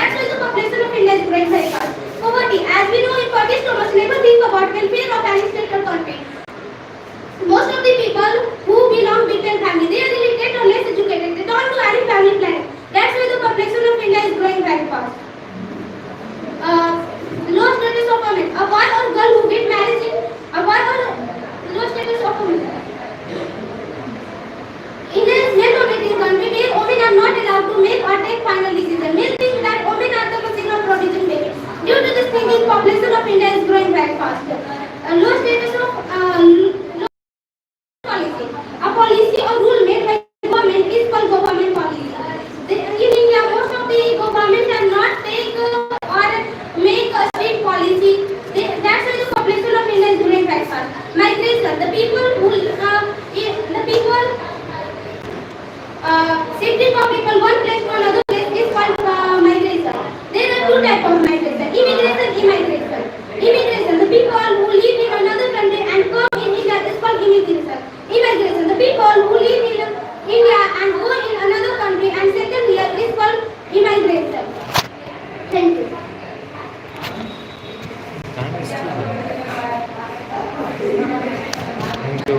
That's why the population of India is growing very fast. Poverty. As we know, in poverty, so much never think about welfare of any state or country. Most of the people who belong between family, they are illiterate or less educated. They don't do any family planning. That's why the population of India is growing very fast. Low status of women. A boy or girl who get married in a boy or low status of women. In a male-dominated country, where women are not allowed to make or take final decisions, male think that women are the machine of producing babies. Due to this thinking, population of India is growing very fast. Low status of policy. A policy or rule made by government is called government policy. In India, most of the government are not take or make a state policy. That's why the population of India is growing very fast. Migration. The people shifting of people one place to another place is called migration. There are two types of migration: immigration, immigration. Immigration. The people who live in another country and come in India is called immigration. Immigration. The people who live in India and go in another country and settle here is called immigration. Thank you. Thank you.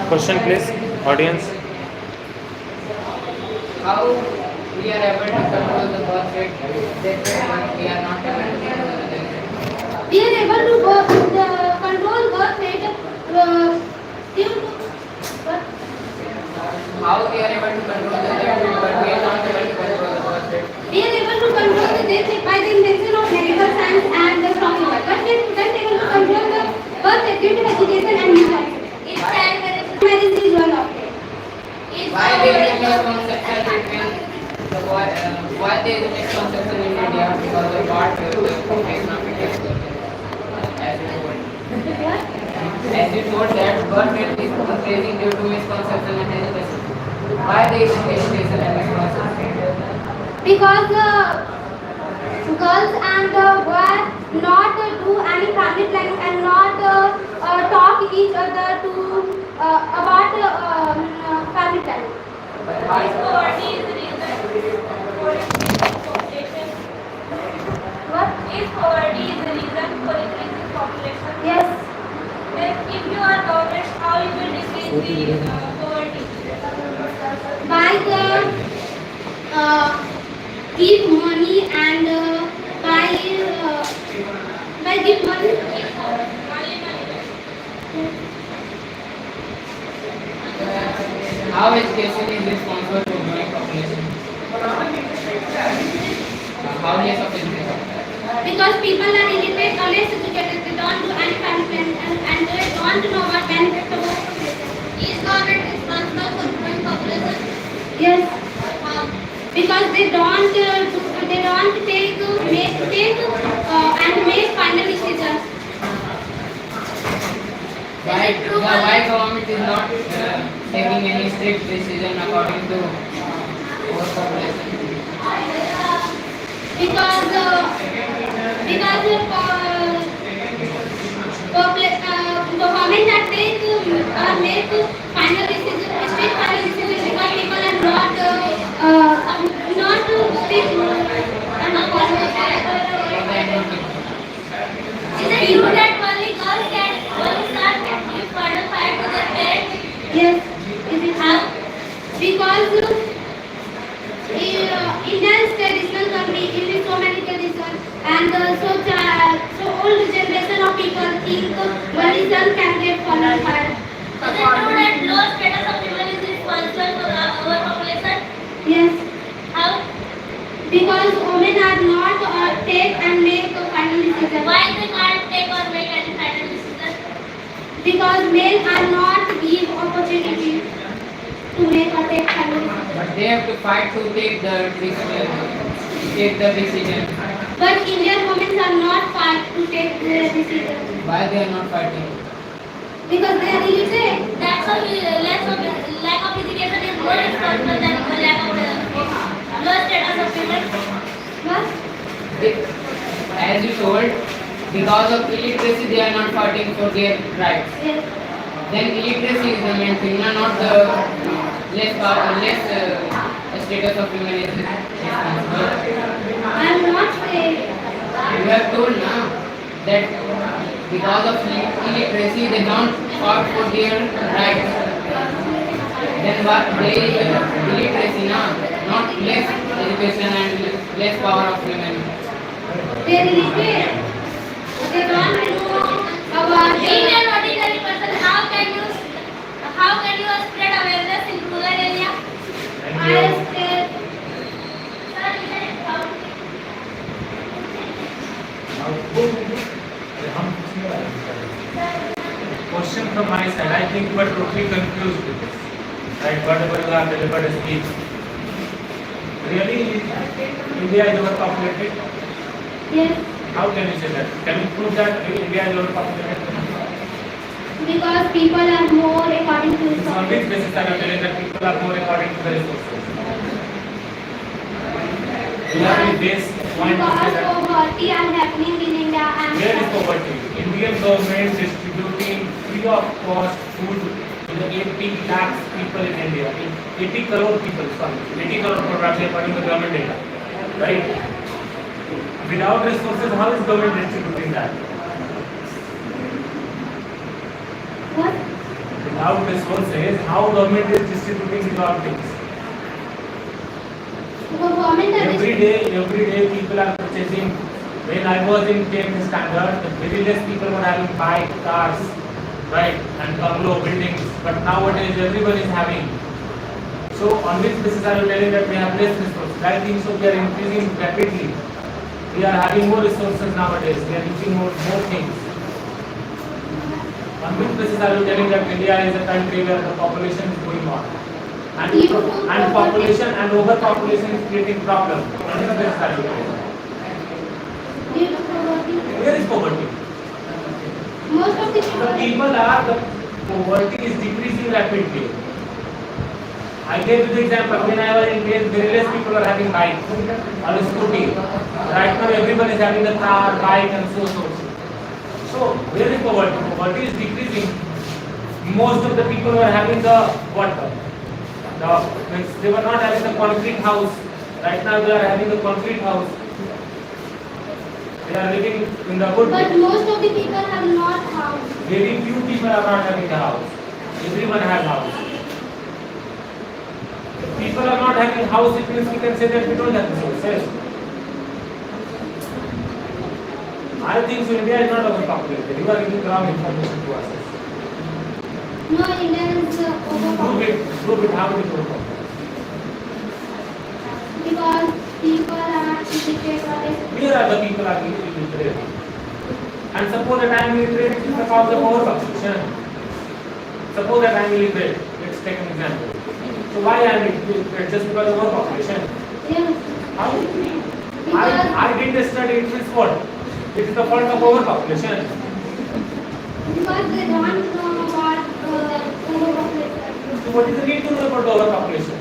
Question please, audience. How we are able to control the birth rate that we are not able to control the death rate? We are able to control birth rate due to what? How we are able to control the death rate but we are not able to control the birth rate? We are able to control the death rate by the invention of medical science and the stronger. But we are not able to control the birth rate due to education and research. Marriage is one of it. Why there is a misconception between the why there is a misconception in India because of what the population of India is growing? As you told that birth rate is increasing due to misconception and education. Why there is education and misconception? Because girls and boys not do any family planning and not talk each other to about family planning. But why? Poverty is the reason for increasing population. What? Is poverty is the reason for increasing population? Yes. Then if you are government, how you will decrease the poverty? By the give money and by give money. How education is responsible for growing population? How less of education? Because people are illiterate or less educated, they don't do any family planning and they don't know what benefits of population. Is government responsible for growing population? Yes. Because they don't take and make final decisions. Why government is not taking any strict decision according to overpopulation? Because government that make final decision, strict final decision because people are not strict and not possible. Is it true that only girls can start give further fire to their parents? Yes. Is it how? Because India is traditional country, it is so many traditions and so old generation of people think only son can get further fire. Is it true that low status of people is responsible for the overpopulation? Yes. How? Because women are not take and make a final decision. Why they can't take or make any final decision? Because men are not give opportunity to make or take final decision. But they have to fight to take the decision. But Indian women are not fight to take their decision. Why they are not fighting? Because they are illiterate. That's why lack of education is more responsible than the lack of low status of women. What? As you told, because of illiteracy they are not fighting for their rights. Yes. Then illiteracy is the main thing, not the less status of women is responsible? I am not saying. You have told now that because of illiteracy they don't fought for their rights. Then what? There is illiteracy now, not less education and less power of women. They relate. They don't know about Being an ordinary person, how can you spread awareness in rural area? I said. Question from my side. I think you are totally confused with this. Right? Whatever you have delivered as speech. Really, India is overpopulated? Yes. How can you say that? Can you prove that India is overpopulated? Because people are more according to It's on which basis are you telling that people are more according to the resources? Do you have any base point to say because that? poverty are happening in India and Where is poverty? Indian government distributing free of cost food to the 80 lakhs people in India. 80 crore people, sorry. 80 crore probably according to the government data. Right? Without resources, how is government distributing that? what? Without resources, how government is distributing without things? Government are Every day people are purchasing. When I was in 10th standard, the very less people were having bike, cars, right, and bungalow buildings. But nowadays everyone is having. So on which basis are you telling that we have less resources? I think so. We are increasing rapidly. We are having more resources nowadays. We are using more things. On which basis are you telling that India is a country where the population is going on? And population and overpopulation is creating problem. On which basis are you telling? due to poverty. Where is poverty? Most of the The poverty is decreasing rapidly. I gave you the example. When I was in India, very less people are having bike or a scooty. Right now, everyone is having a car, bike, and so. So, where is poverty? Poverty is decreasing. Most of the people were having they were not having the concrete house. Right now, they are having the concrete house. They are living in the wood. but most of the people have not house. Very few people are not having a house. Everyone has house. If people are not having house, it means we can say that we don't have resources. I think so India is not overpopulated. You are giving wrong information to us. No, India is overpopulated Prove it, how it is overpopulated. because people are illiterate. Where are the people are illiterate? And suppose that I am illiterate, it is the cause of overpopulation. Suppose that I am illiterate. Let's take an example. So why I am illiterate? Just because of overpopulation? Yes. How? Because I didn't study, it is what? It is the fault of overpopulation. because they don't know about overpopulation. So what is the need to know about overpopulation?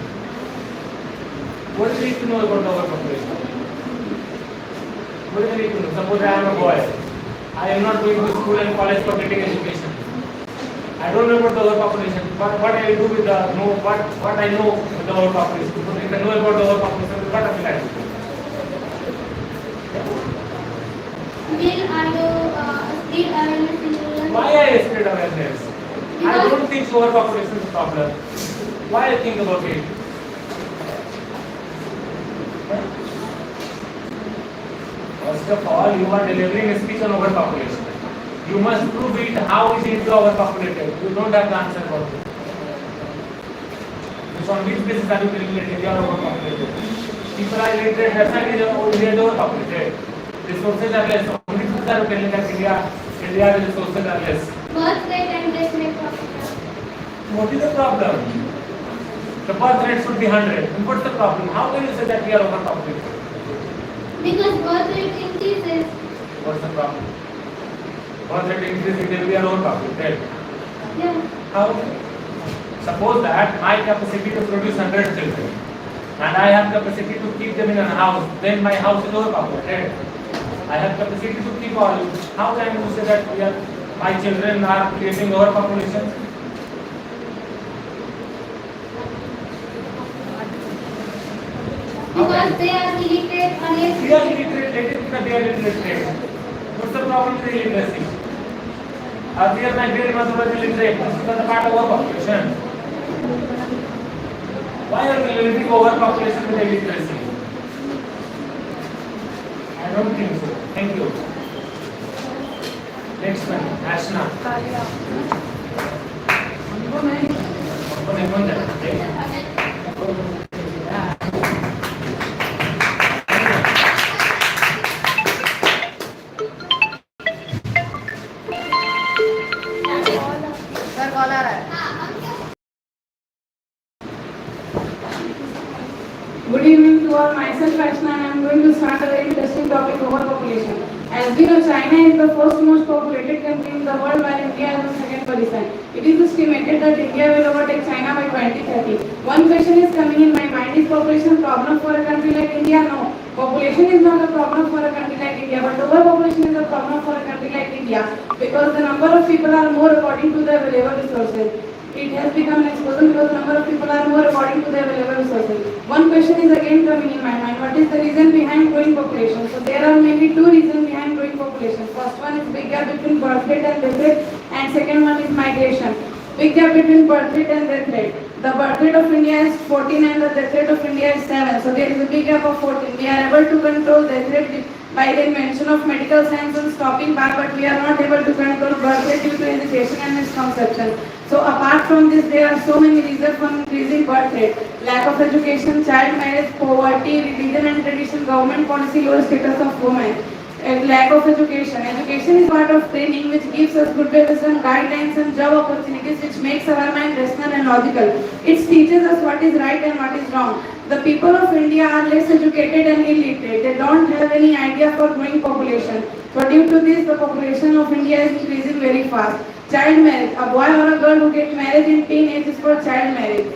What is the need to know about overpopulation? What is the need to know? Suppose I am a boy. I am not going to school and college for getting education. I don't know about the overpopulation. What I will do with what I know with the overpopulation. So if I know about the overpopulation, what will I do? Will are you spread awareness in rural? Why I spread awareness? I don't think overpopulation is a problem. Why I think about it? First of all, you are delivering a speech on overpopulation. You must prove it. How is it overpopulated? You don't have the answer for it. So on which basis are you telling that India is overpopulated? People are illiterate. That's why India is overpopulated. Resources are less. On which basis are you telling that India's resources are less? Birth rate and death rate problem. What is the problem? The birth rate should be 100. And what's the problem? How can you say that we are overpopulated? Because birth rate increases. What's the problem? Birth rate increases if we are overpopulated. Yeah. How? Suppose that my capacity to produce 100 children and I have capacity to keep them in a house, then my house is overpopulated. I have capacity to keep all. How can you say that my children are creating overpopulation? Because they are illiterate, They are illiterate, let it because they are illiterate. What's the problem with illiteracy? We are my great methodology illiterate. This is the part of overpopulation. Why are we living overpopulation with illiteracy? I don't think so. Thank you. Next one, Ashna. Sir, call आ रहा है. Good evening to all. Myself Ashna and I am going to start a very interesting topic, overpopulation. As we know, China is the first most populated country in the world, while India is on second position. It is estimated that India will overtake China by 2030. One question is coming in my mind: is population problem for a country like India? No. Population is not a problem for a country like India, but overpopulation is a problem for a country like India because the number of people are more according to the available resources. It has become an explosion because the number of people are more according to the available resources. One question is again coming in my mind: what is the reason behind growing population? So there are mainly two reasons behind growing population. First one is big gap between birth rate and death rate, and second one is migration. Big gap between birth rate and death rate. The birth rate of India is 14 and the death rate of India is 7. So there is a big gap of 14. We are able to control death rate by the invention of medical science and stopping back, but we are not able to control birth rate due to education and misconception. So apart from this, there are so many reasons for increasing birth rate: lack of education, child marriage, poverty, religion and tradition, government policy, low status of women. Lack of education. Education is part of training which gives us good education, guidelines and job opportunities, which makes our mind rational and logical. It teaches us what is right and what is wrong. The people of India are less educated and illiterate. They don't have any idea for growing population. So due to this, the population of India is increasing very fast. Child marriage. A boy or a girl who gets married in teenage is called child marriage.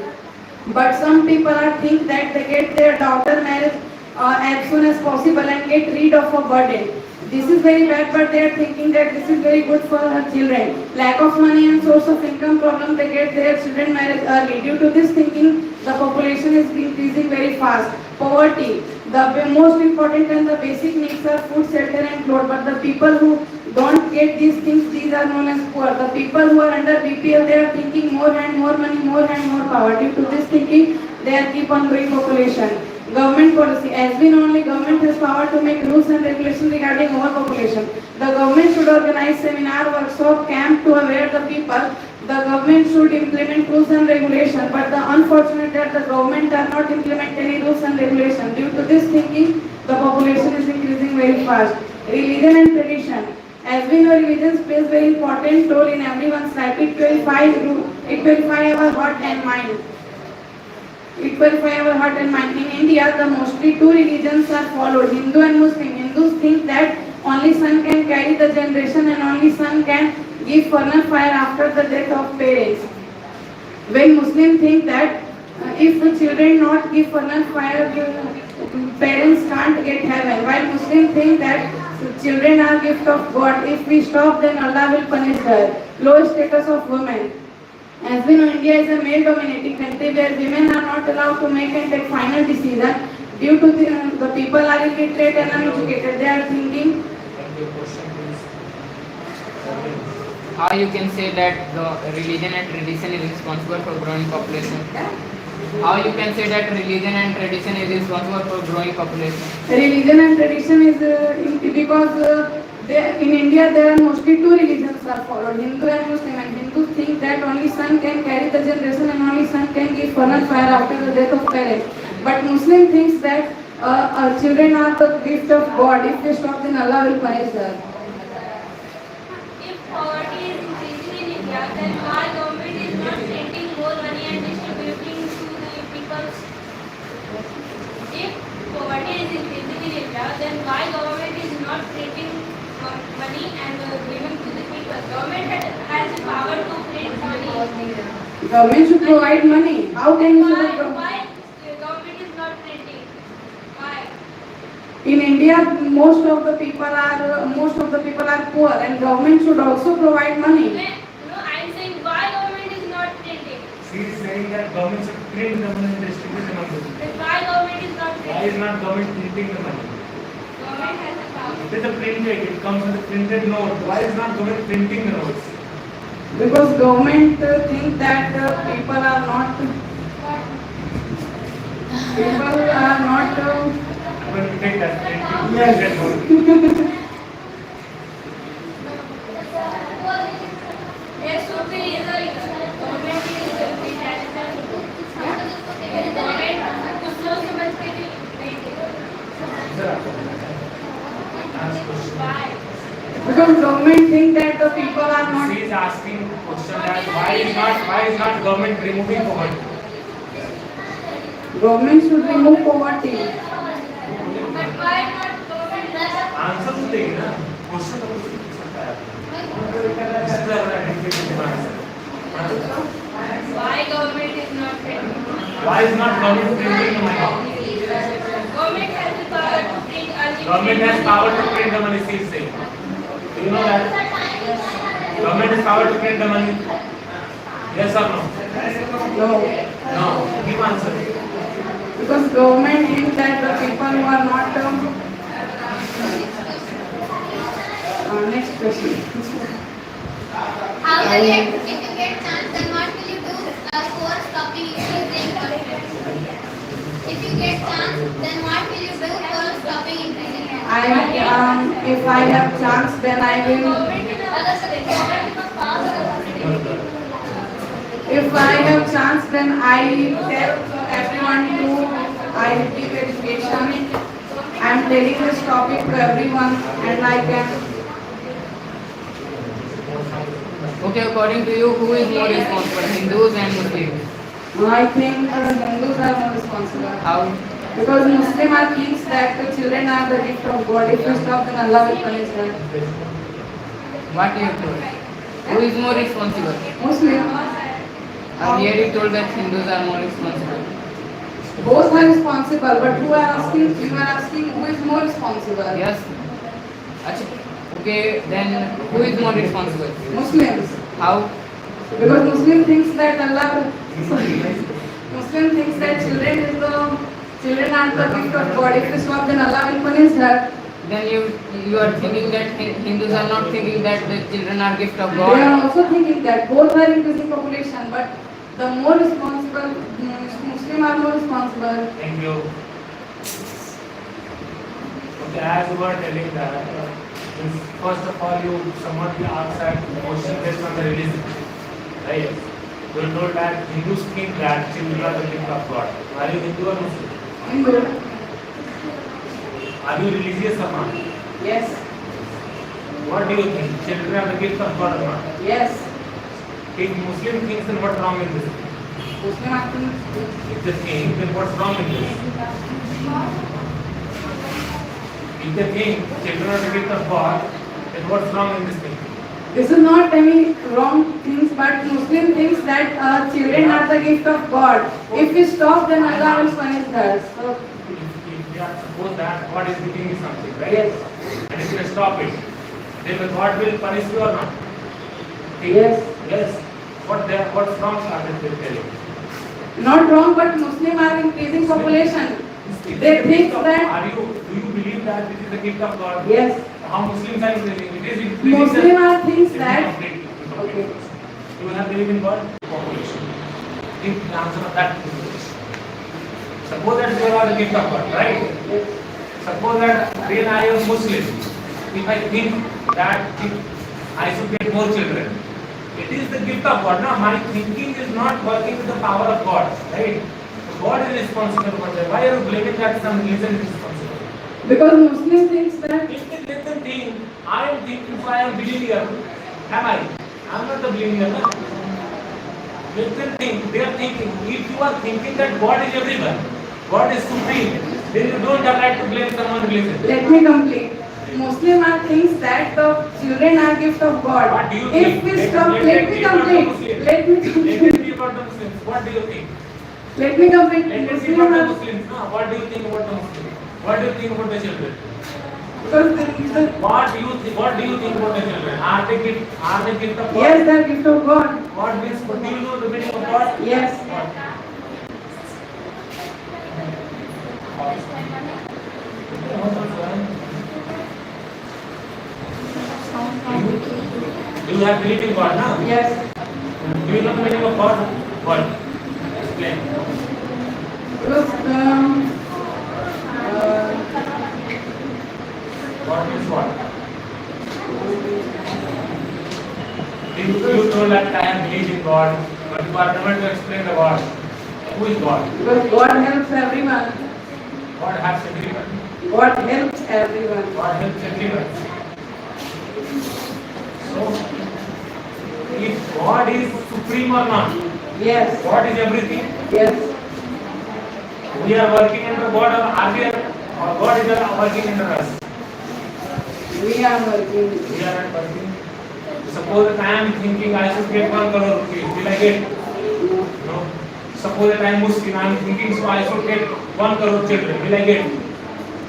But some people are think that they get their daughter married as soon as possible and get rid of a burden. This is very bad, but they are thinking that this is very good for her children. Lack of money and source of income problem, they get their children married early. Due to this thinking, the population is increasing very fast. Poverty. The most important and the basic needs are food, shelter and clothes. But the people who don't get these things, these are known as poor. The people who are under BPL, they are thinking more and more money, more and more power. Due to this thinking, they are keep on growing population. Government policy. As we know, only government has power to make rules and regulations regarding overpopulation. The government should organize seminar, workshop, camp to aware the people. The government should implement rules and regulations. But the unfortunate that the government does not implement any rules and regulations. Due to this thinking, the population is increasing very fast. Religion and tradition. As we know, religion plays very important role in everyone's life. It purify our heart and mind. It purify our heart and mind. In India, the mostly two religions are followed: Hindu and Muslim. Hindus think that only son can carry the generation and only son can give funeral fire after the death of parents. When Muslims think that if the children not give funeral fire, parents can't get heaven. While Muslims think that children are gift of God. If we stop, then Allah will punish her. Low status of women. As we know, India is a male-dominating country where women are not allowed to make and take final decision. Due to the people are illiterate and uneducated, they are thinking. How you can say that the religion and tradition is responsible for growing population? How you can say that religion and tradition is responsible for growing population? Religion and tradition is because in India there are mostly two religions are followed: Hindu and Muslim. And Hindus think that only son can carry the generation and only son can give funeral fire after the death of parents. But Muslim thinks that children are the gift of God. If they stop, then Allah will punish them. If poverty is increasing in India, then why government is not printing more money and distributing to the people? If poverty is increasing in India, then why government is not printing money and giving to the people? Government has the power to print money. Government should provide money. How can you Why provide? government is not printing? Why? In India, most of the people are poor, and government should also provide money. No, I am saying why government is not printing. She is saying that government should print the money and distribute the money. Then why government is not Why is not government printing the money? Government has the power. It is a printed, it comes with a printed note. Why is not government printing the notes? Because government think that people are not I'm going to take that printing. Yes. That note. Yes, so there is a government is government कुछ लोग समझ के नहीं Sir, last question. why because government think that the people are not. She is asking question that why is not government removing poverty? Government should remove poverty. but why not government answer तो देगी ना question तो पूछ सकता है इस तरह का difficult answer why government is not printing why is not government printing the money? government has the power to print unlimited Government has power to print the money, she is saying. Do you know that? Government has power to print the money. Yes or no? No, No. Give answer. because government think that the people who are not. Next question. How will you, if you get chance, then what will you do for stopping increasing? If you get chance, then what will you do for stopping increasing? If I have chance, then I will. If I have chance, then I tell everyone I give education. I am telling this topic to everyone, and I can. Okay, according to you, who is more responsible, Hindus and Muslims? I think Hindus are more responsible. How? Because Muslim are thinks that the children are the gift of God. If you stop, then Allah will punish them. What you told? Who is more responsible? Muslim. Earlier you told that Hindus are more responsible. Both are responsible, but who are asking? You are asking who is more responsible? Yes. Achha. Okay, then who is more responsible? Muslims. How? Because Muslim thinks that Allah. Muslim thinks that children are the gift of God. If you stop, then Allah will punish her. Then you are thinking that Hindus are not thinking that the children are gift of They are God. also thinking that both are increasing population, but the more responsible Muslim are more responsible. Thank you. Okay, as you were telling that, first of all, someone asked that question based on the religion, right? You were told that Hindus think that children are the gift of God. Are you Hindu or Muslim? Hindu. Are you religious or not? Yes. What do you think? Children are the gift of God or not? Yes. If Muslim thinks, then what's wrong in this? Muslim are thinking. If they think, then what's wrong in this? If they think children are the gift of God, then what's wrong in this thing? This is not any wrong things, but Muslim thinks that children are the gift of God. If we stop, then Allah will punish us. So, If we are suppose that God is giving you something, right? yes. And if you stop it, then God will punish you or not? Think. Yes. Yes. What's wrong are they telling? Not wrong, but Muslim are increasing population. They think that. Do you believe that this is the gift of God? Yes. How Muslims are increasing? It is increasing. Muslim are thinks It is that. completely. Okay. You have believe in God? Population. Think the answer of that is. Suppose that they are the gift of God, right? Yes. Suppose that when I am Muslim, if I think that if I should get more children, it is the gift of God. Now my thinking is not working with the power of God, right? So God is responsible for that. Why are you blaming that some religion is responsible? Because Muslim thinks that. If they let them think, I am thinking, so I am believer. Am I? I am not the believer. No? Let them think. They are thinking. If you are thinking that God is everywhere, God is supreme, then you don't have right to blame someone religion. Let me complete. Muslim are thinks that the children are gift of God. What do you If think? we stop, let me be about the complete. Muslims. Let me Let complete. it be about the Muslims. What do you think? Let me complete. Let it be Muslim about the are. Muslims. No? What do you think about the Muslims? What do you think about the children? Because the What do you think about the children? Are they gift of God? yes, they are gift of God. What means? Do you know the meaning of God? Yes. Do you have belief in God, no? Yes. Do you know the meaning of God? What? Explain. Because God means what? You told that I am believing in God, but you are never to explain the God. Who is God? because God helps everyone. God helps everyone. God helps everyone. God helps everyone. So, if God is supreme or not, Yes. God is everything. Yes. We are working under God, or are we, or God is working under us? We are working. We are not working. Suppose that I am thinking I should get 1 crore rupees. Will I get? No. Suppose that I am Muslim, I am thinking so I should get 1 crore children. Will I get?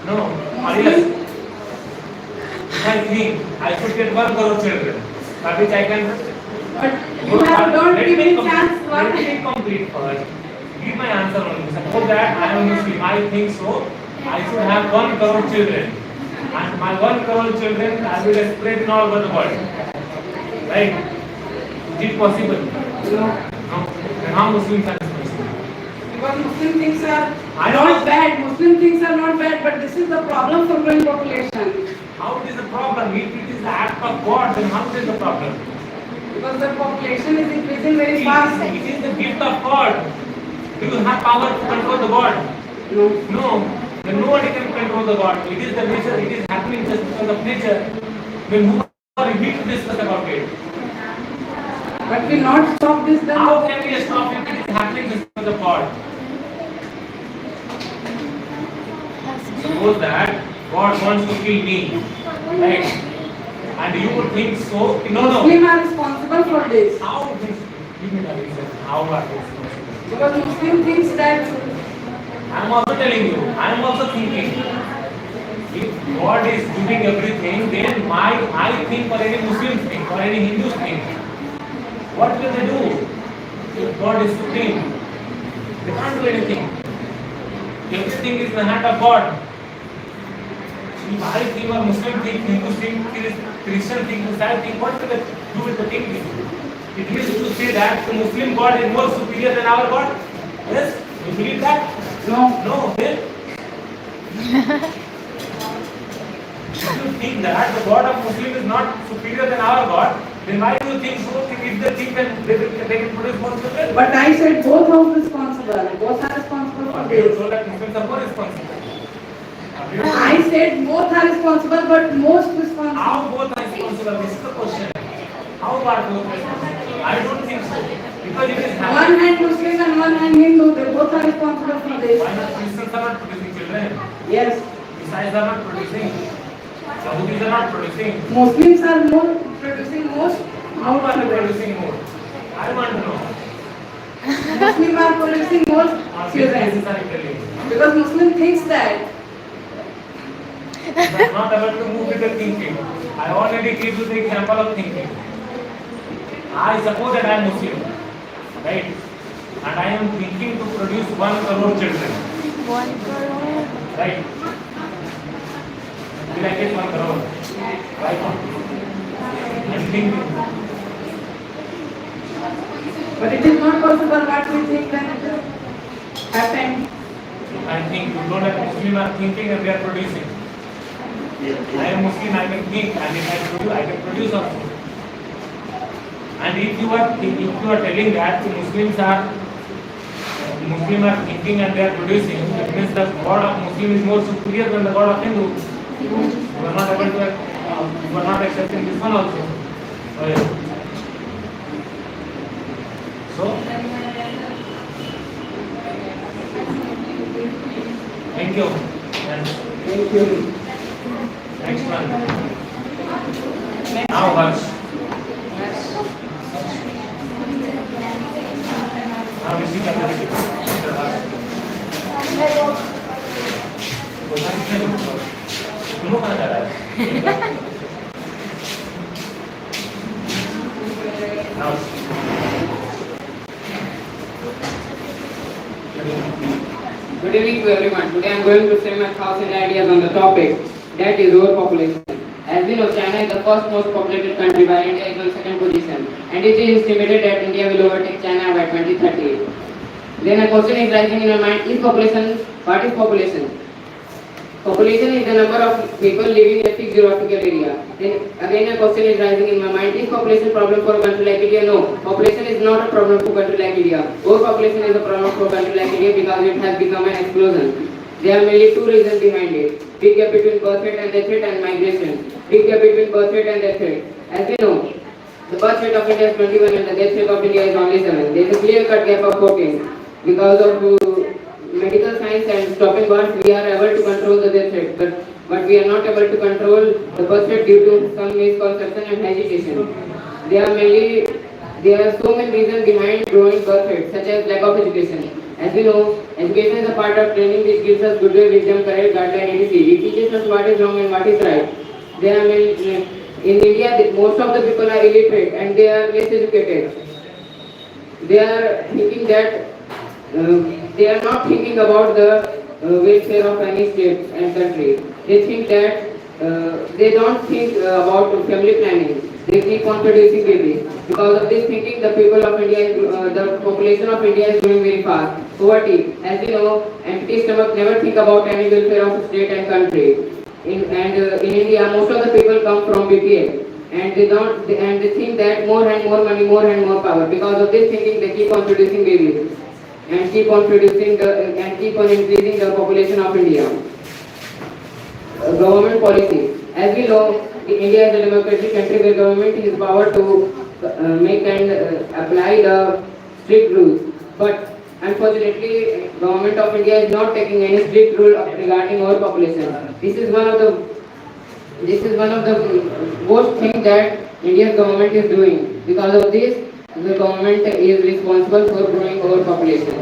No. Or yes. If I think I should get 1 crore children, for which I can. But you have don't give me chance. Let me complete first. Give my answer only. Suppose that I am Muslim, I think so. I should have 1 crore children. And my 1 crore children I will spread in all over the world. Right? Is it possible? No. No. Then how Muslims are responsible? Because Muslim things are I know. not bad. Muslim things are not bad, but this is the problem for growing population. How it is the problem? If it is the act of God, then how it is the problem? Because the population is increasing very fast. It is the gift of God. Do you have power to control the God? No. No. Then nobody can control the God. It is the nature. It is happening just because of nature. Then who are we to discuss about it? But we not stop this then. How can we stop it? It is happening just because of God. Suppose that God wants to kill me, right? And you would think so. No. Muslims are responsible for this. How this? Give me the reason. How are they responsible? Because Muslim thinks that I am also telling you. I am also thinking. If God is doing everything, then I think or any Muslim think or any Hindu think. What will they do? If God is supreme, they can't do anything. Everything is in the hand of God. If I think or Muslim think, Hindu think, Christian think, Muslim think, what will they do with the thinking? It means to say that the Muslim God is more superior than our God. Yes? You believe that? no. No. Then? If you think that the God of Muslim is not superior than our God, then why do you think so? If they think that they can produce more children? But I said both are responsible. Both are responsible for You this. told that Muslims are more responsible. I said both are responsible, but most responsible. How both are responsible? This is the question. How are both responsible? I don't think so. Because it is One happening. hand Muslim and one hand Hindu, they both are responsible for this. Why not Christians are not producing children? Yes. Isais are not producing. Yahudis are not producing. Muslims are more producing most. How are they producing more? I want to know. Muslims are producing more This children. is telling. Because Muslim thinks that. But not able to move with the thinking. I already gave you the example of thinking. I suppose that I am Muslim, right? And I am thinking to produce 1 crore children. 1 crore. Right? Will I get 1 crore? Why not? I am thinking. But it is not possible what we think when it happened. I think you know that Muslims are thinking and they are producing. I am Muslim, I can think, and if I can produce also. And if you are telling that the Muslims are thinking and they are producing, that means the God of Muslim is more superior than the God of Hindu. You are not able to, you are not accepting this one also. Oh, yeah. So, thank you. And Thank you. next one. Now, Harsh. Now, Mr. Harsh. Sumo ka na talaga. Now, Good evening to everyone. Today I am going to share my thoughts and ideas on the topic, that is overpopulation. As we know, China is the first most populated country while India is on second position, and it is estimated that India will overtake China by 2030. Then a question is rising in your mind: is population? What is population? Population is the number of people living in a fixed geographical area. Then again a question is rising in my mind: is population problem for a country like India? No, population is not a problem for a country like India. Overpopulation is a problem for a country like India because it has become an explosion. There are mainly two reasons behind it: big gap between birth rate and death rate, and migration. Big gap between birth rate and death rate. As we know, the birth rate of India is 21 and the death rate of India is only 7. There is a clear cut gap of 14. Because of medical science and stopping birth, we are able to control the death rate, but we are not able to control the birth rate due to some misconception and hesitation. There are so many reasons behind growing birth rate, such as lack of education. As we know, education is a part of training which gives us goodwill, wisdom, courage, guideline, etc. It teaches us what is wrong and what is right. There are in India, most of the people are illiterate and they are less educated. They are thinking that they are not thinking about the welfare of any state and country. They think that they don't think about family planning. They keep on producing babies. Because of this thinking, the people of India, the population of India is growing very fast. Poverty, as we know, empty stomach never think about any welfare of state and country. In India, most of the people come from BPL. And they think that more and more money, more and more power. Because of this thinking, they keep on producing babies and keep on increasing the population of India. Government policy. As we know, India is a democratic country where government has power to make and apply the strict rules. But unfortunately, government of India is not taking any strict rule regarding overpopulation. This is one of the worst things that Indian government is doing. Because of this, the government is responsible for growing overpopulation.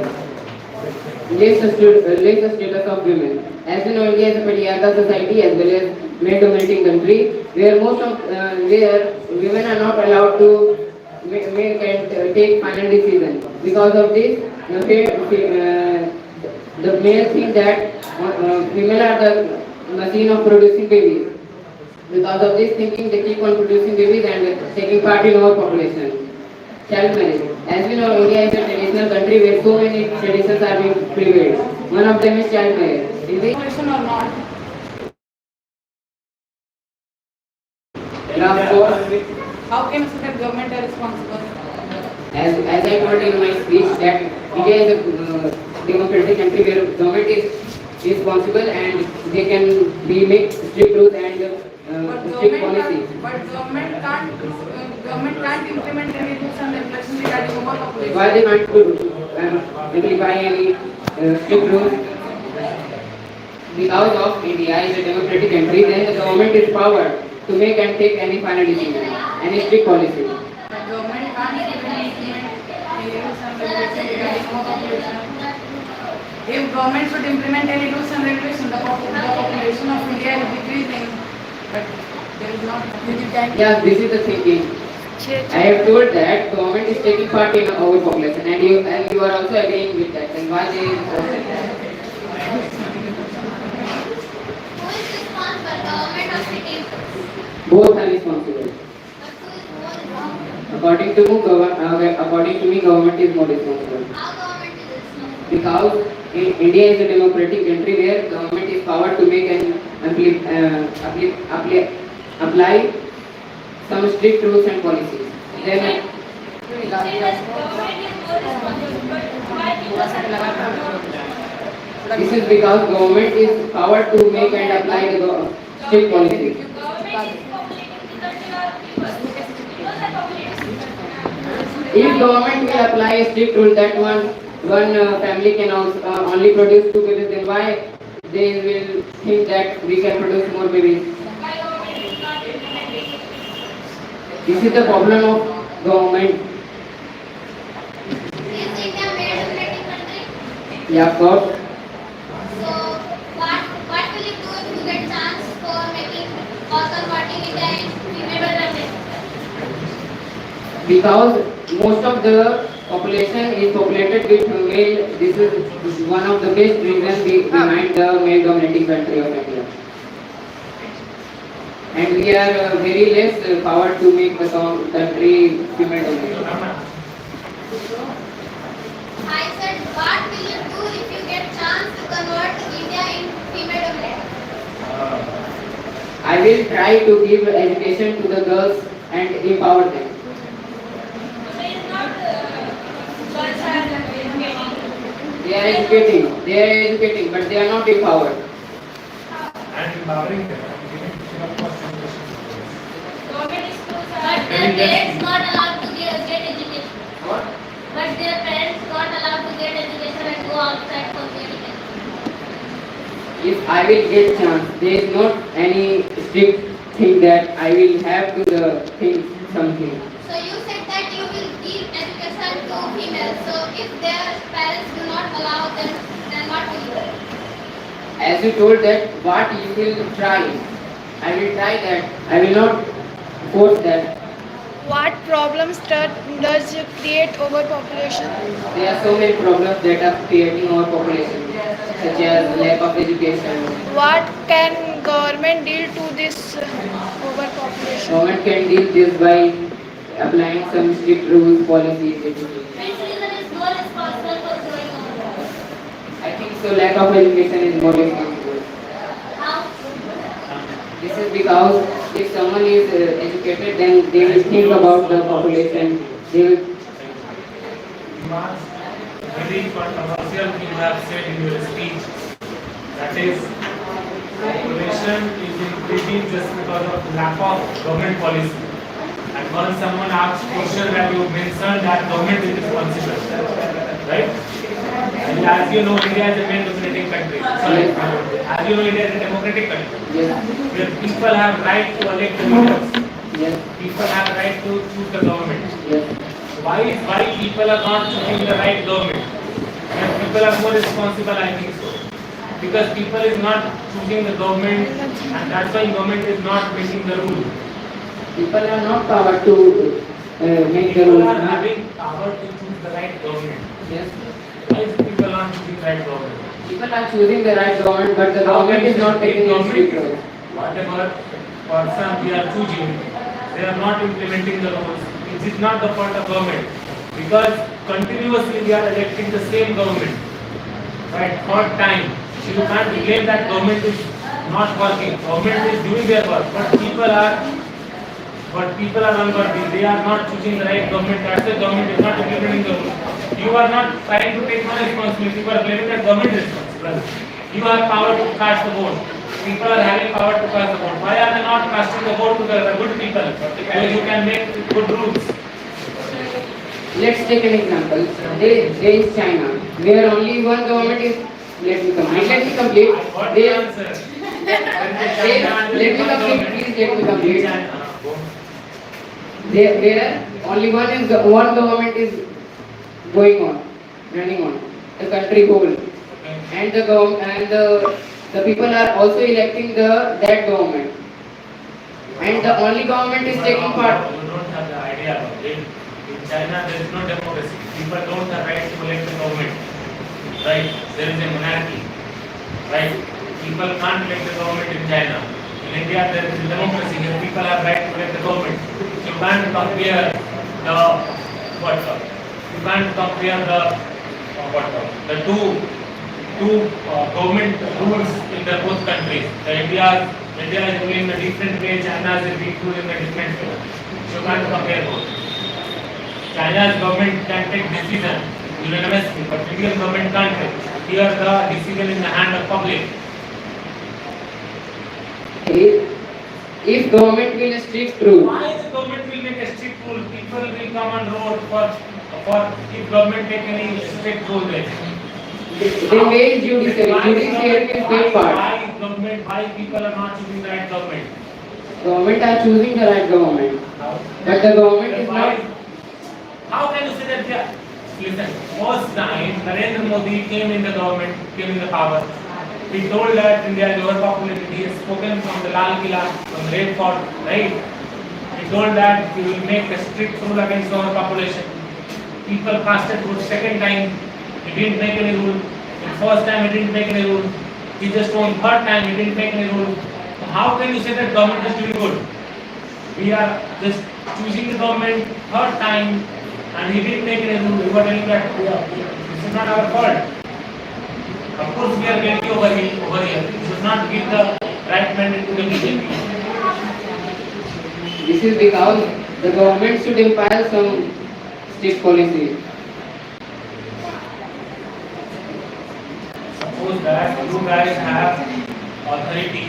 Less status of women. As you know, India is a patriarchal society as well as male-dominating country, where where women are not allowed to make and take final decision. Because of this, the male think that female are the machine of producing babies. Because of this thinking, they keep on producing babies and taking part in overpopulation. Child marriage. As we know, India is a traditional country where so many traditions are being prevailed. One of them is child marriage. Is it? Population or not? Last four. How can you say that government are responsible? As I told in my speech that India is a democratic country where government is responsible and they can make strict rules and strict policies. But government can't implement any rules and regulations regarding overpopulation. Why they can't imply any strict rules? Because of India is a democratic country, then the government is power to make and take any final decision, any strict policy. The government can't implement any rules and regulations regarding overpopulation. If government should implement any rules and regulations, the population of India is decreasing. But there is not. Yeah, this is the thinking. I have told that government is taking part in overpopulation, and you are also agreeing with that. And why they Who is responsible? Government or city? both are responsible. But who is more responsible? According to me, government is more responsible. How government is responsible? Because India is a democratic country where government is power to make and apply some strict rules and policies. Then Say that government is more responsible, but why people are this is because government is power to make and apply the strict policies. government is populating the country or people are populating. If government will apply a strict rule that one family can only produce 2 babies, then why they will think that we can produce more babies? Why government is not implementing? This is the problem of government. Is India made democratic country? Yeah, of course. So what will you do if you get chance for Because most of the population is populated with male. This is one of the best reasons behind the male dominating country of India. And we are very less power to make the country female dominated. I said, what will you do if you get chance to convert India in female dominated? I will try to give education to the girls and empower them. So it's not girls are educating. They are educating, but they are not empowered. And empowering them. Government schools But are. their parents not allowed to get education. What? But their parents not allowed to get education and go outside for the education. If I will get chance, there is not any strict thing that I will have to the think something. So you said that you will give education to females. So if their parents do not allow them, then what will you do? As you told that what you will try, I will try that. I will not force that. What problems does it create overpopulation? There are so many problems that are creating our population, such as lack of education. What can government deal to this overpopulation? Government can deal this by applying some strict rules, policies, etc. Which reason is more responsible for growing over? I think so. Lack of education is more responsible. How? This is because if someone is educated, then they will think about the population. They will. Very controversial thing you have said in your speech. That is, population is increasing just because of lack of government policy. And once someone asks question that you mentioned that government is responsible, right? And as you know, India is a male-dominating country. Sorry, as you know, India is a democratic country Yes. where people have right to elect the leaders. Yes. People have right to choose the government. Yes. Why people are not choosing the right government? And people are more responsible, I think so. Because people is not choosing the government, and that's why government is not making the rule. People are not power to make the People rules. are having power to choose the right government. Yes. Why is people not choosing the right government? People are choosing the right government, but the government is not taking its strict rules. Whatever person we are choosing, they are not implementing the rules. It is not the fault of government, because continuously we are electing the same government, right? Third time, so you can't blame that government is not working. Government is doing their work, but people are unworthy. They are not choosing the right government. That's why government is not implementing the rules. You are not trying to take no responsibility. You are blaming that government is responsible. You have power to cast the vote. People are having power to cast the vote. Why are they not casting the vote to the good people? Because you can make good rules. Let's take an example. There is China, where only one government is. Let me complete. I got the There, answer. let me complete. Please let me complete. Where only one government is going on, running on the country whole, and the people are also electing that government, and the only government is taking part. You don't have the idea about it. In China, there is no democracy. People don't have right to elect the government. Right? There is a monarchy. Right? People can't elect the government in China. In India, there is a democracy. Here, people have right to elect the government. So you can't compare the what? You can't compare the two government rules in the both countries. India is ruling in a different way. China is ruling in a different way. So you can't compare both. China's government can take decision unanimously, but Indian government can't take. Here the decision in the hand of public. If government will strict rule, Why the government will make a strict rule? People will come on road for if government take any strict rule then. then where is judiciary? Judiciary will take part. Why people are not choosing the right government? Government are choosing the right government, but the government is not. How can you say that? Listen, first time Narendra Modi came in the government, came in the power. He told that India is overpopulated. He has spoken from the Lal Killa, from the Red Fort, right? It told that he will make a strict rule against overpopulation. People casted vote second time, he didn't make any rule. The first time he didn't make any rule. He just told third time he didn't make any rule. So how can you say that government is doing good? We are just choosing the government third time and he didn't make any rule. We were telling that this is not our fault. Of course we are guilty over here. We should not give the right mandate to the BJP. This is because the government should impose some strict policy. Suppose that you guys have authority.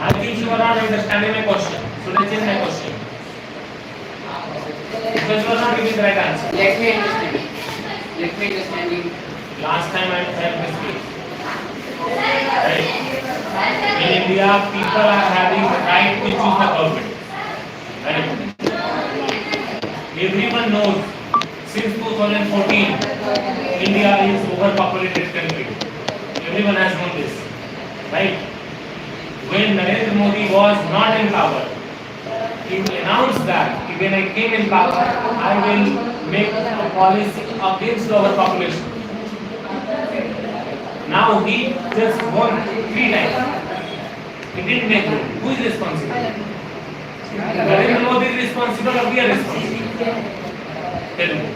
I think you are not understanding my question. So let's change my question. Because you are not giving the right answer. Let me understand. Let me understand you. Last time I said this case. Right? In India, people are having the right to choose the government. Right? Everyone knows since 2014, India is overpopulated country. Everyone has known this. Right? When Narendra Modi was not in power, he announced that when I came in power, I will make a policy against the overpopulation. Now he just won 3 times. He didn't make rule. Who is responsible? Narendra Modi is responsible or we are responsible? Tell me.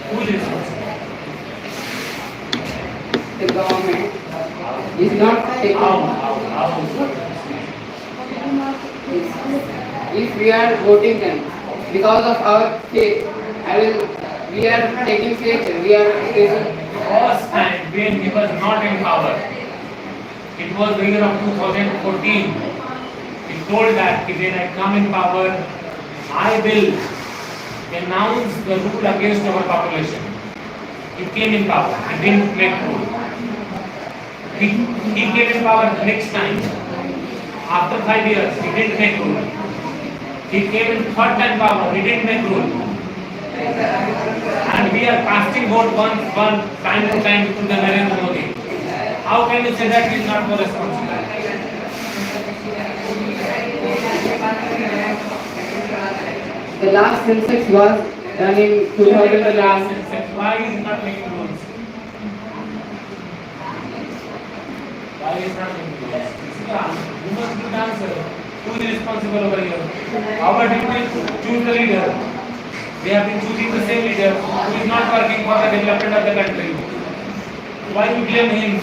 Who is responsible? The government is not taking. How? If we are voting them because of our faith, we are taking faith. We are taking. First time when he was not in power, it was the year of 2014. He told that when I come in power, I will announce the rule against overpopulation. He came in power. He didn't make rule. He came in power next time. After 5 years, he didn't make rule. He came in third time power. He didn't make rule. And we are casting vote one time to time to the Narendra Modi. How can you say that he is not more responsible? The last census was done in 2011. Why is he not making rules? Why is he not making rules? You must give the answer. Who is responsible over here? Our duty is to choose the leader. We have been choosing the same leader who is not working for the development of the country. Why you blame him?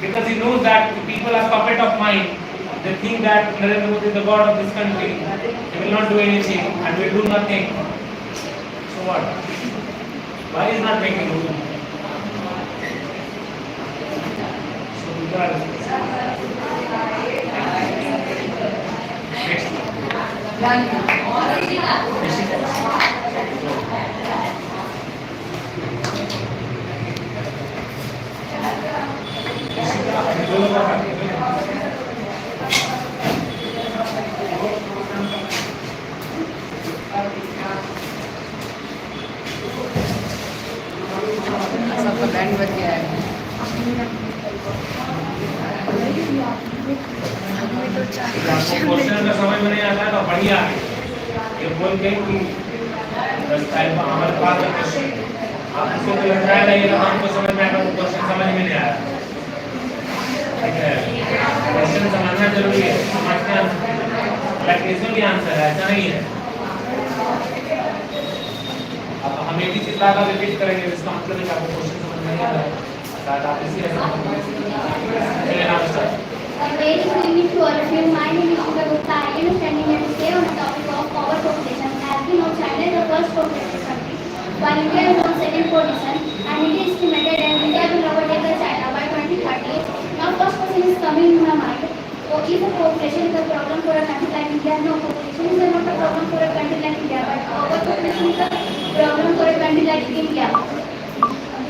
Because he knows that the people are puppet of mine. They think that Narendra Modi is the god of this country. He will not do anything and will do nothing. So what? Why is not making rule? So we are सबका band बज गया है. Question का समझ में नहीं आता है तो बढ़िया है. ये बोल के कि 10 टाइम हमारे पास है क्वेश्चन. आप इसको तो लटकाया नहीं तो हमको समझ में आएगा. क्वेश्चन समझ में नहीं आया. ठीक है. क्वेश्चन समझना जरूरी है. समझते हैं प्रैक्टिस भी आंसर है. ऐसा नहीं है. अब हम एक ही चीज बार-बार रिपीट करेंगे. इसका मतलब है कि आपको क्वेश्चन समझ में नहीं आ रहा है. शायद आप इसी चलिए नाम start. A very good evening to all of you. My name is Shika Gupta. I am standing here today on the topic of overpopulation. As we know, China is the first populated country, while India is on second position, and it is estimated that India will overtake the China by 2030. Now, first question is coming in my mind. So, is the population is a problem for a country like India? No, population is not a problem for a country like India, but overpopulation is a problem for a country like India.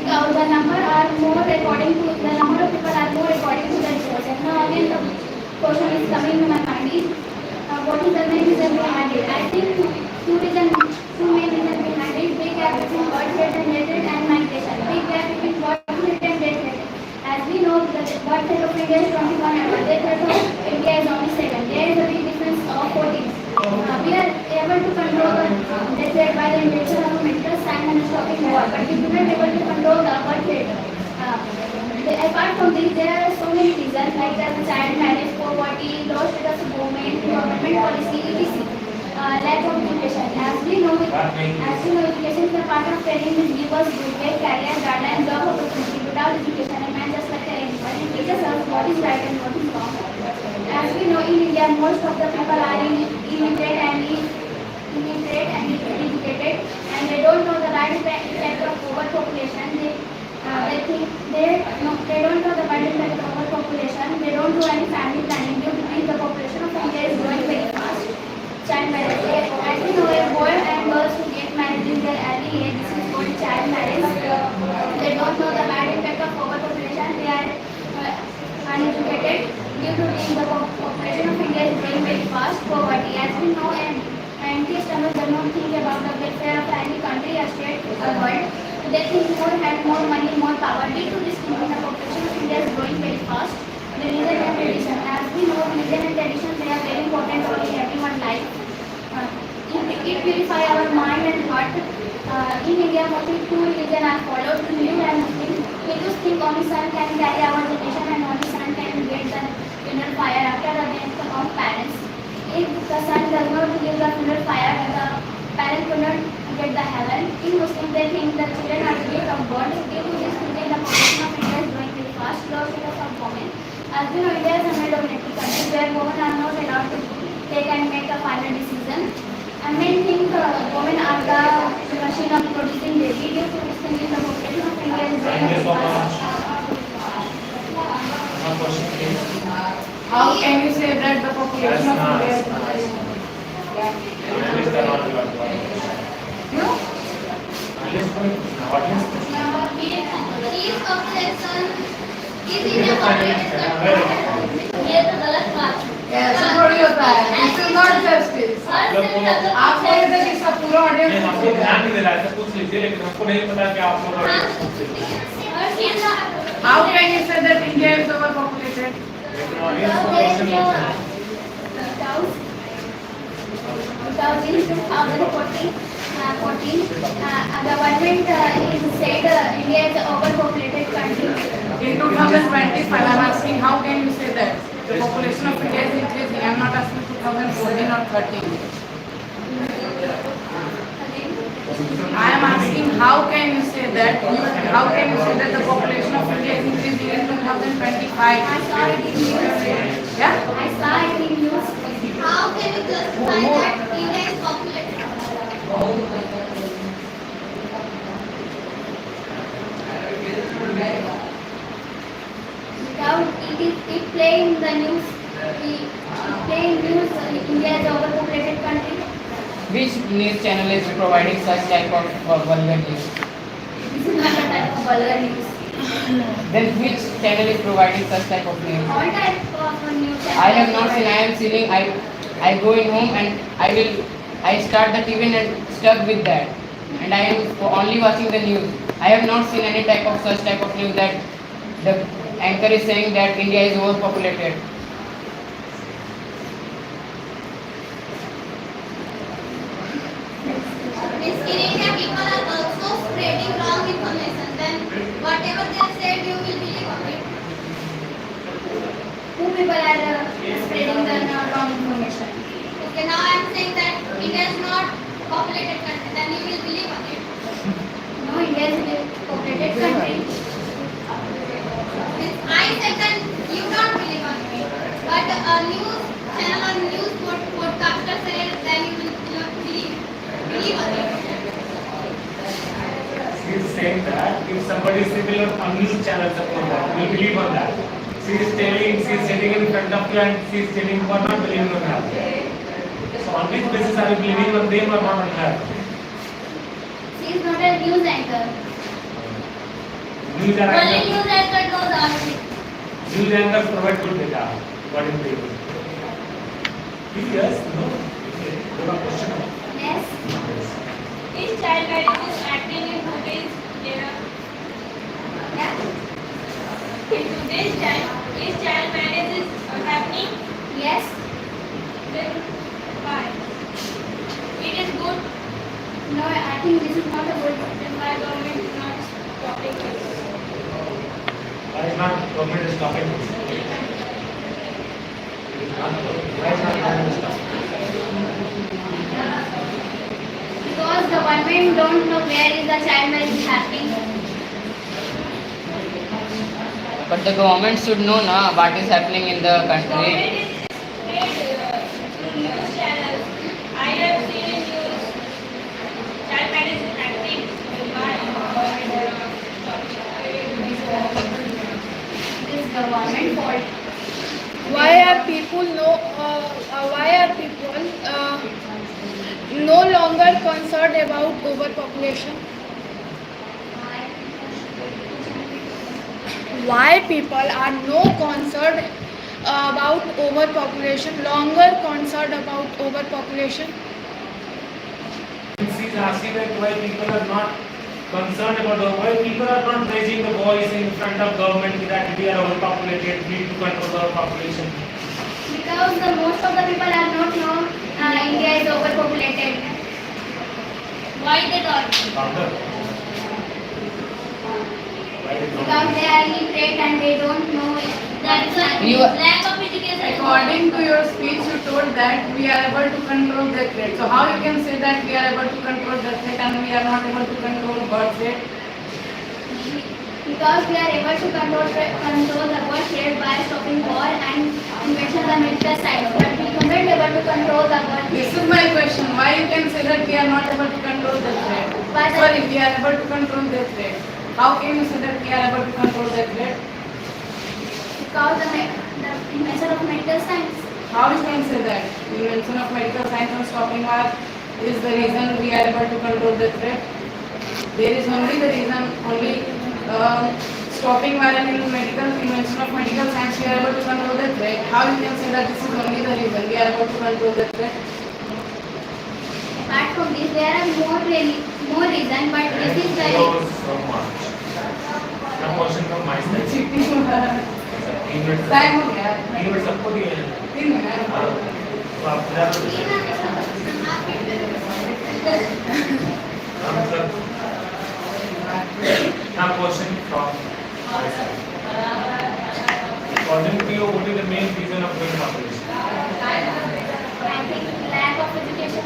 Because the number are more according to the number of people are more according to the research. And now again the question is coming to my mind is what is the main reason behind it? I think two main reasons behind it. Big gap between birth rate and death rate and migration. Big gap between birth rate and death rate. As we know, the birth rate of India is 21 and the death rate of India is only 7. There We are able to control the death by the invention of a mental science and stopping war, but we do not able to control the birth rate. Apart from this, there are so many reasons like the child marriage, poverty, low status of women, government policy, etc. Lack of education. Education is a part of training which gives us good way, career, guidelines, job opportunity. Without education, a man just like an animal. It teaches us what is right and what is wrong. As we know, in India, most of the people are illiterate and uneducated, and they don't know the right effect of overpopulation. They think they don't know the right effect of overpopulation. They don't do any family planning due to the population of India is growing very fast. Child marriage. As we know, a boy and girls who get married in their early age, this is called child marriage. They don't know the right effect of overpopulation. They are uneducated due to the population of India is growing very fast. Poverty. As we know, scientists does not think about the welfare of any country or state or world. They think more had more money, more power. Due to this thinking, the population of India is growing very fast. The religion and tradition. As we know, religion and tradition, they are very important role in everyone's life. It purifies our mind and heart. In India, mostly two religions are followed, Hindu and Muslim. Hindus think only sun can carry our generation and only sun can get the funeral fire after the death of parents. If the sun does not give the funeral fire, the parents could not get the heaven. In Muslim, they think the children are the gift of God. Due to this reason, the population of India is growing very fast. Low status of women. As we know, India is a male-dominated country where women are not allowed to take and make a final decision. And men think women are the machine of producing baby. Due to this thing, the population of India is growing Thank you very so fast. much. One question, please. How can you say that the population of India is Analyst are not allowed to ask. No? Analyst point, audience question. Each population is in a population. ये तो गलत बात है। ऐसा थोड़ी होता है. This is not justice. आप बोल रहे थे कि सब पूरा नहीं, ऑडियंस हमको ध्यान नहीं दे रहा है, ऐसा पूछ लीजिए, लेकिन हमको नहीं पता कि आप लोग How can you say that India is overpopulated? लेकिन audience को question पूछना है। 2014, the government is said India is an overpopulated country. In 2025, I'm asking how can you say that the population of India is increasing? I'm not asking 2014 or 13. I am asking how can you say that the population of India is increasing in 2025? I saw it in news. Yeah? I saw it in news. How can you justify that India is populated? Without it playing the news, India is an overpopulated country. Which news channel is providing such type of vulgar news? This is not a type of vulgar news. Then which channel is providing such type of news? All type of news. I have not seen. I am seeing. I go in home and I start the TV and stuck with that, and I am only watching the news. I have not seen any type of such type of news that the anchor is saying that India is overpopulated. In India, people are also spreading wrong information. Then whatever they said, you will believe of it. Who people are spreading the wrong information? Okay, now I am saying that India is not populated country. Then you will believe of it. No, India is a populated country. I said that you don't believe on me. But a news channel or news podcaster said then you will believe on it. She is saying that if somebody is similar on news channel suppose that, you will believe on that. She is sitting in front of you and she is telling you are not believing on her. So on which basis are you believing on them or not on her? She is not a news anchor. News Only anchors, news anchor knows all this. news anchors provide good data. What is the yes, no? Okay. You have a question? Yes. Is child marriage is acting in today's era? Yeah. In today's time, is child marriage is happening? Yes. Then why? government is stopping this? It is not. Why is not government stopping? Because government don't know where is the child marriage is happening. But the government should know na what is happening in the country. Government is paid through news channels. I have seen in news child marriage is happening. Why It is government fault. Why are people no longer concerned about overpopulation? Why people are no concerned about overpopulation, longer concerned about overpopulation? She is asking that why people are not concerned about why people are not raising the voice in front of government that we are overpopulated, we need to control our population. Because the most of the people are not know India is overpopulated. Why they don't? Doctor. Why they don't? Because they are illiterate and they don't know it. That's a You- lack of education. According to your speech, you told that we are able to control death rate. So how you can say that we are able to control death rate and we are not able to control birth rate? Because we are able to control the birth rate by stopping war and invention the medical science. But we cannot able to control the birth This rate. is my question. Why you can say that we are not able to control death rate? Why the- Sorry, we are able to control death rate. How can you say that we are able to control death rate? Because the invention of medical science. How you can say that? Invention of medical science and stopping war is the reason we are able to control death rate. There is only the reason, stopping war and invention of medical science we are able to control death rate. How you can say that this is only the reason we are able to control death rate? Apart from this, there are more reason, but this is the Thank you so much. Now question from my side. 3 minutes. Time हो गया 3 minute सबको दिए हैं 3 minute हाँ, तो आप now question from my side. According to you, what is the main reason of growing population? I think lack of education.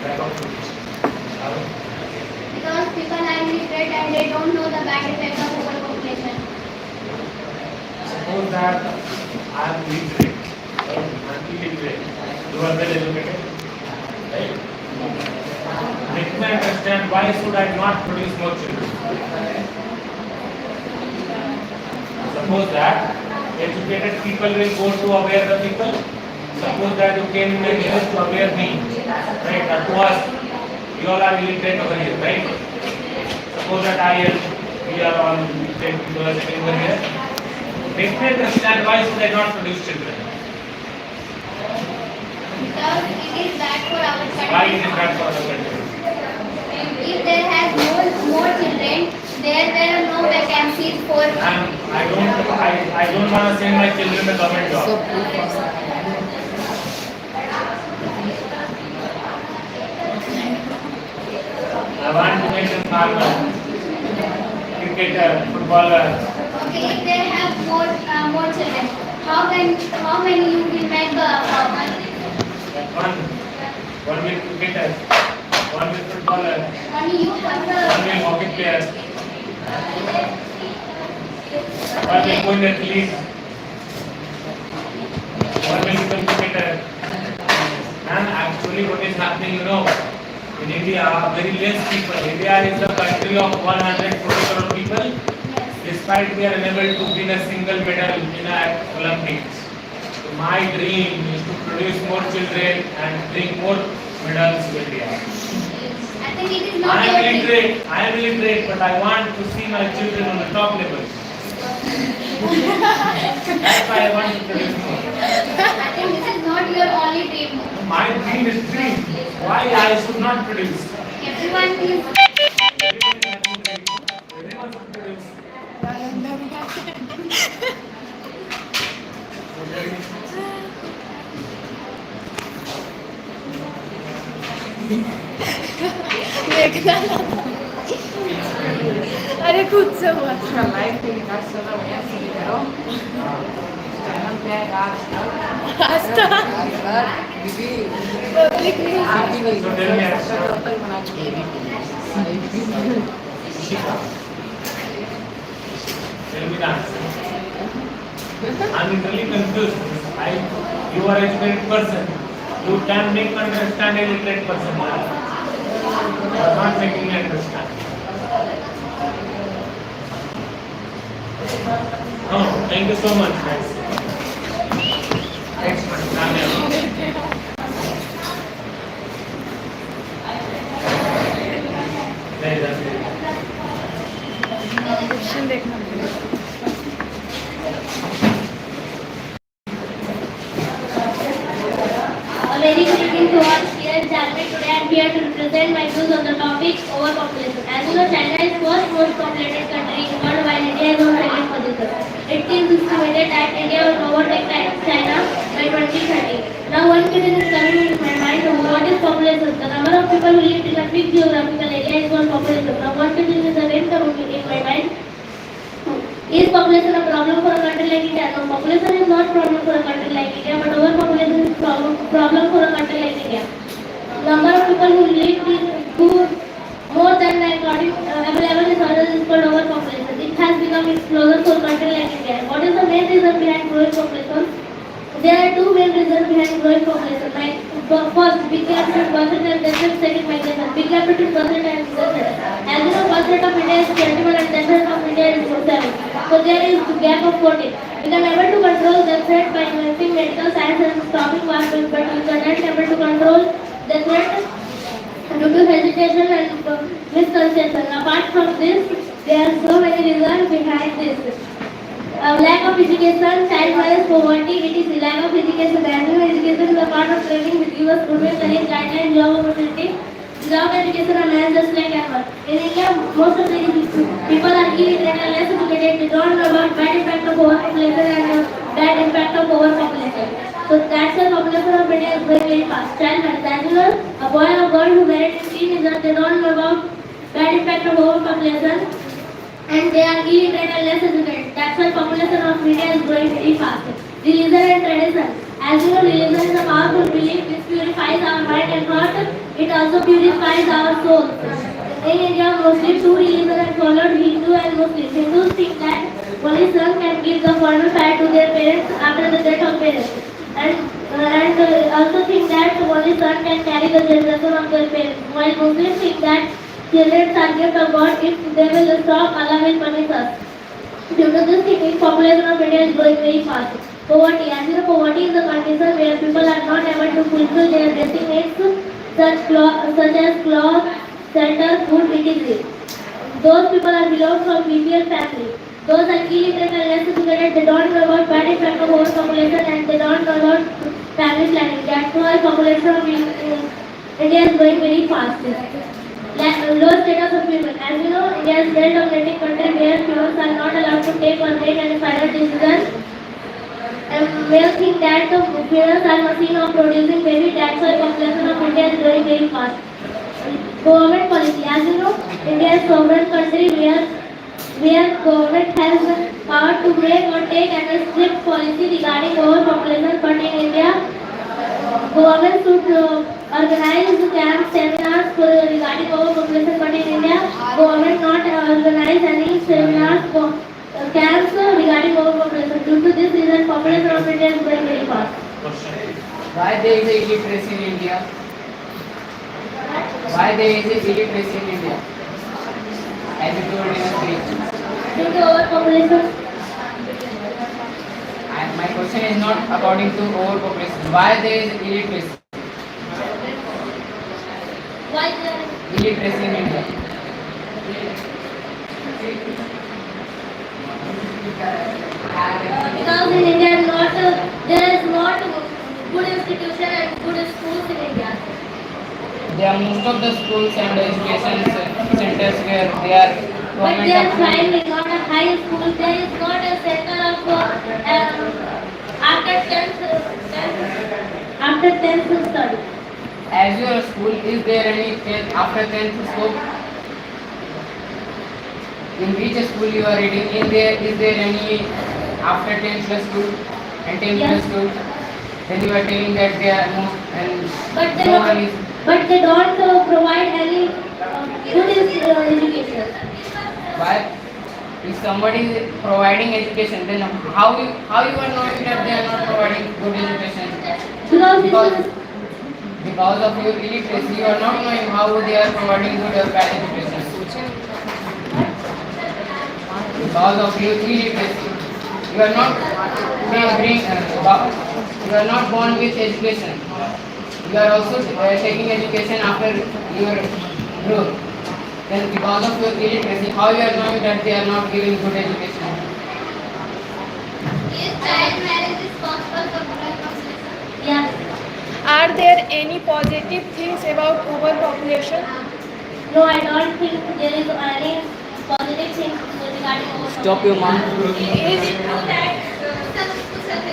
Lack of education. Because people are illiterate and they don't know the bad effect of overpopulation. Suppose that I am illiterate, right? I am illiterate. You are well educated, right? Let me understand why should I not produce more children? Suppose that educated people will go to aware the people. Suppose that you came in a village to aware me, right? Or to us, you all are illiterate over here, right? Suppose that I am, we are all illiterate people are sitting over here. Let me understand why should I not produce children? Because it is bad for our Why country. is it bad for our country? If there has more children, there were no vacancies for. I don't want to send my children a government job. I want to make them farmer, cricketer, footballer. Okay, if they have more children, how many you will make farmer? One will cricketer, one will footballer, Only you one control. will hockey player, one will go in athlete, one will become cricketer. And actually what is happening, in India, very less people. India is the country of 140 crore people. Despite we are unable to win a single medal in a Olympics. So my dream is to produce more children and bring more medals to India. I think it is not I your am dream. illiterate, but I want to see my children on the top level. That's why I want to produce more. I think this is not your only dream. My dream is dream. Why I should not produce? Everyone is. Everyone should produce. देखना अरे खुद से हुआ था। Life के निकाल चला भैया सही करो चैनल पे है आज आस्था दीदी पब्लिक न्यूज आप ही So tell me, तक बना के Shika, tell me the answer. I'm really confused. You are a educated person. You can make understand a illiterate person. You are not making me understand. Oh, thank you so much, guys. Next one, Ramya. There is a- question देखना पड़ेगा। A very good evening to all. Here is Janvi. Today I am here to present my views on the topic overpopulation. As you know, China is first most populated country in the world, while India is on second position. It is estimated that India will overtake China by 2030. Now one question is coming into my mind: what is population? The number of people who live in a fixed geographical area is called population. Now one question is again coming in my mind: is population a problem for a country like India? No, population is not problem for a country like India, but overpopulation is problem for a country like India. Number of people who live who more than the available resources is called overpopulation. It has become explosion for a country like India. What is the main reason behind growing population? There are two main reasons behind growing population. Like first, big gap between birth rate and death rate. Second, migration. Big gap between birth rate and death rate. As you know, birth rate of India is 21 and death rate of India is 7. So there is a gap of 14. We can able to control death rate by using medical science and stopping warfare, but we cannot able to control death rate due to hesitation and misconception. Apart from this, there are so many reasons behind this. Lack of education, child marriage, poverty. It is lack of education. Graduate education is a part of training which gives us proven career guidelines, job opportunity. Without education, a man just like animal. In India, most of the people are illiterate and less educated. They don't know about bad impact of overpopulation and bad impact of overpopulation. So that's why population of India is growing very fast. Child marriage. As you know, a boy or girl who married in teenager, they don't know about bad impact of overpopulation. And they are illiterate and less educated. That's why population of India is growing very fast. Religion and tradition. As you know, religion is a powerful belief which purifies our mind and heart. It also purifies our soul. In India, mostly two religions are followed: Hindu and Muslim. Hindus think that only son can give the formal fire to their parents after the death of parents, and also think that only son can carry the generation of their parents. While Muslims think that children are gift of God. If they will stop, Allah will punish us. Due to this thinking, population of India is growing very fast. Poverty. As you know, poverty is a condition where people are not able to fulfill their basic needs such as clothes, shelter, food, etc. Those people are belong from BPL family. Those are illiterate and less educated. They don't know about bad effect of overpopulation and they don't know about family planning. That's why population of India is growing very fast. Low status of women. As you know, India is a male-dominating country where females are not allowed to take or make any final decisions. And males think that the females are machine of producing baby. That's why population of India is growing very fast. Government policy. As you know, India is a sovereign country where government has the power to make or take any strict policy regarding overpopulation. But in India, government should organize camps, seminars regarding overpopulation. But in India, government not organize any seminars, camps regarding overpopulation. Due to this reason, population of India is growing very fast. why there is a illiteracy in India why there is a illiteracy in India as you told in the speech Due to overpopulation, and my question is not according to overpopulation why there is illiteracy why there is illiteracy in India because in India there is not good institution and good schools in India. there are most of the schools and education centers where they are But they are government trying not a high school. There is not a center of after 10th study. as your school is there any 10th after 10th scope in which school you are reading, in there is there any after 10 plus 2 and 10 Yes. plus 2? Then you are telling that they are most and But they no don't, one is. but they don't provide any good education. Why? If somebody is providing education, then how you are knowing that they are not providing good education? Because Because this is because of your illiteracy, you are not knowing how they are providing good or bad education. Because of your illiteracy, you are not you are not born with education. You are also taking education after your growth. Then because of your illiteracy, how you are knowing that they are not giving good education? Is child marriage is possible for population? yes. Are there any positive things about overpopulation? No, I don't think there is any positive thing regarding overpopulation. Stop your mouth. Is Is it true that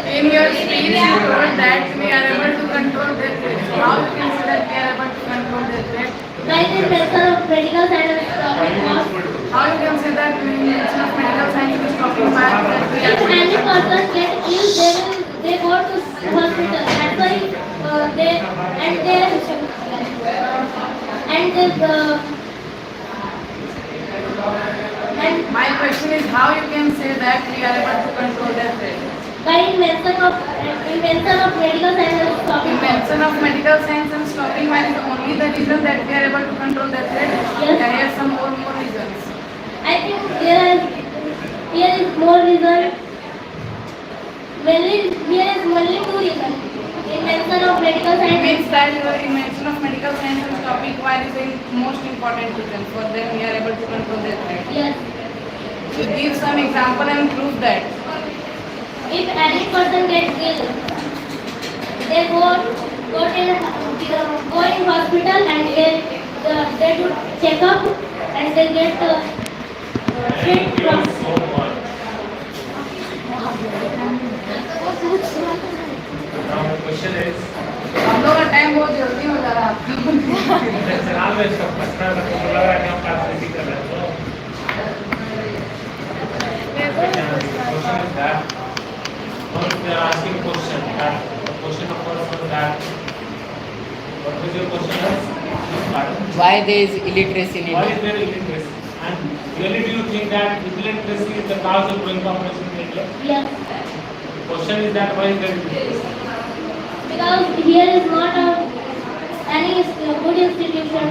In your speech, you told that we are able to control their threat. So how you can say that we are able to control their threat? Like in mention of medical science stopping off. How you can say that in mention of medical science is stopping back that we are If able any to person get ill, they go to hospital. That's why they and and My question is how you can say that we are able to control their threat? by invention of medical science and stopping off. Invention of medical science and stopping while is only the reason that we are able to control their threat. Yes. There are some more reasons. I think here is more reason. Here is only two reasons. Invention of medical It science. means that your invention of medical science and stopping while is the most important reason. For them we are able to control their threat. Yes. So give some example and prove that. If any person gets ill, they go in hospital and they do check up and they get fit from. Now the question is, हम लोग का time बहुत जल्दी हो जा रहा है आपका जनाब मैं इसका प्रश्न रखने को लग रहा है कि हम क्लास कर रहे हैं तो question is that once they are asking question that the question of course was that what was your question is Why there is illiteracy in why India? is there illiteracy and really do you think that illiteracy is the cause of growing population in India? Yes. The question is that why is there illiteracy? Because here is not any good institution.